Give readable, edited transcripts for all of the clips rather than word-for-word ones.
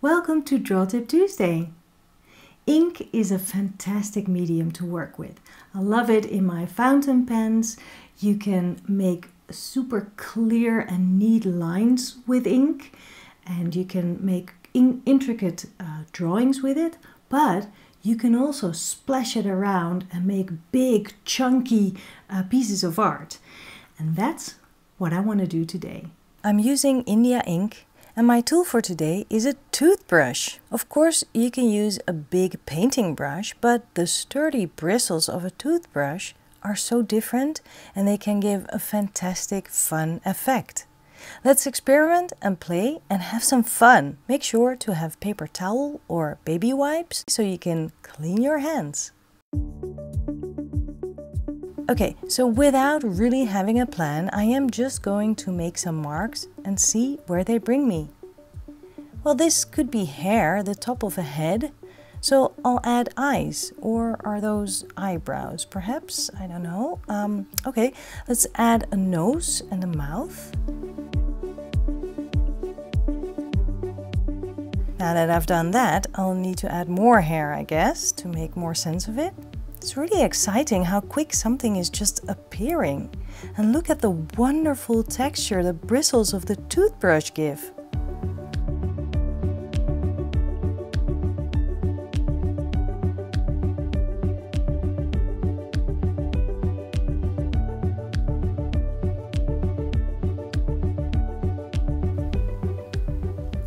Welcome to Draw Tip Tuesday. Ink is a fantastic medium to work with. I love it in my fountain pens. You can make super clear and neat lines with ink, and you can make intricate drawings with it, but you can also splash it around and make big chunky pieces of art. And that's what I want to do today. I'm using India ink, and my tool for today is a toothbrush. Of course, you can use a big painting brush, but the sturdy bristles of a toothbrush are so different and they can give a fantastic fun effect. Let's experiment and play and have some fun. Make sure to have paper towel or baby wipes so you can clean your hands. Okay, so without really having a plan, I am just going to make some marks and see where they bring me. Well, this could be hair, the top of a head, so I'll add eyes, or are those eyebrows perhaps? I don't know. Okay, let's add a nose and a mouth. Now that I've done that, I'll need to add more hair, I guess, to make more sense of it. It's really exciting how quick something is just appearing. And look at the wonderful texture the bristles of the toothbrush give.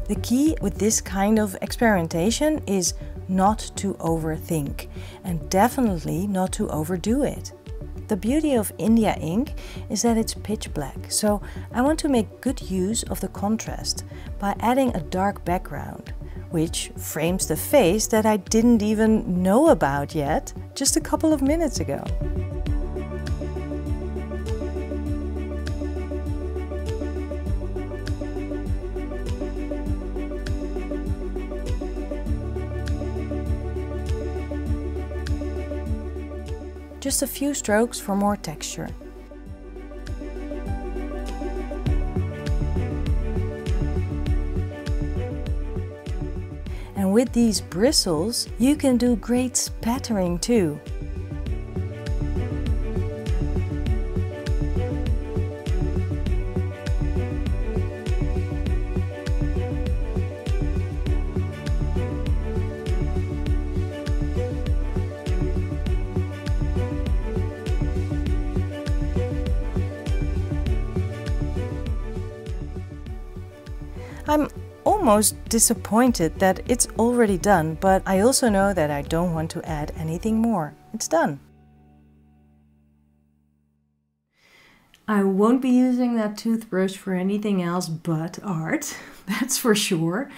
The key with this kind of experimentation is not to overthink, and definitely not to overdo it. The beauty of India ink is that it's pitch black, so I want to make good use of the contrast by adding a dark background, which frames the face that I didn't even know about yet just a couple of minutes ago. Just a few strokes for more texture. And with these bristles, you can do great spattering too. I'm almost disappointed that it's already done, but I also know that I don't want to add anything more. It's done. I won't be using that toothbrush for anything else but art, that's for sure.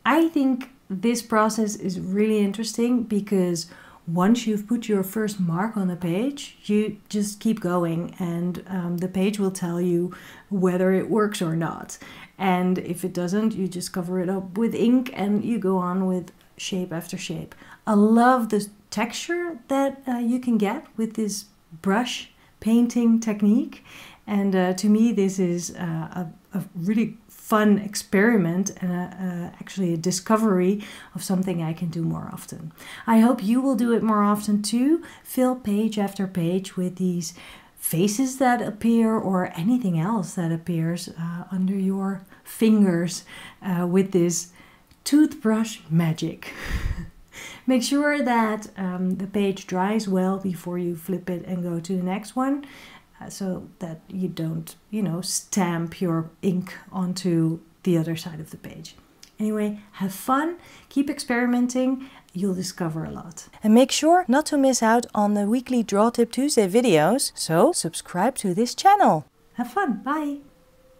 I think this process is really interesting because once you've put your first mark on the page, you just keep going, and the page will tell you whether it works or not. And if it doesn't, you just cover it up with ink and you go on with shape after shape. I love the texture that you can get with this brush painting technique. And to me, this is a really fun experiment and actually a discovery of something I can do more often. I hope you will do it more often too. Fill page after page with these faces that appear or anything else that appears under your fingers with this toothbrush magic. Make sure that the page dries well before you flip it and go to the next one, so that you don't, stamp your ink onto the other side of the page. Anyway, have fun, keep experimenting, you'll discover a lot. And make sure not to miss out on the weekly Draw Tip Tuesday videos, so subscribe to this channel. Have fun, bye!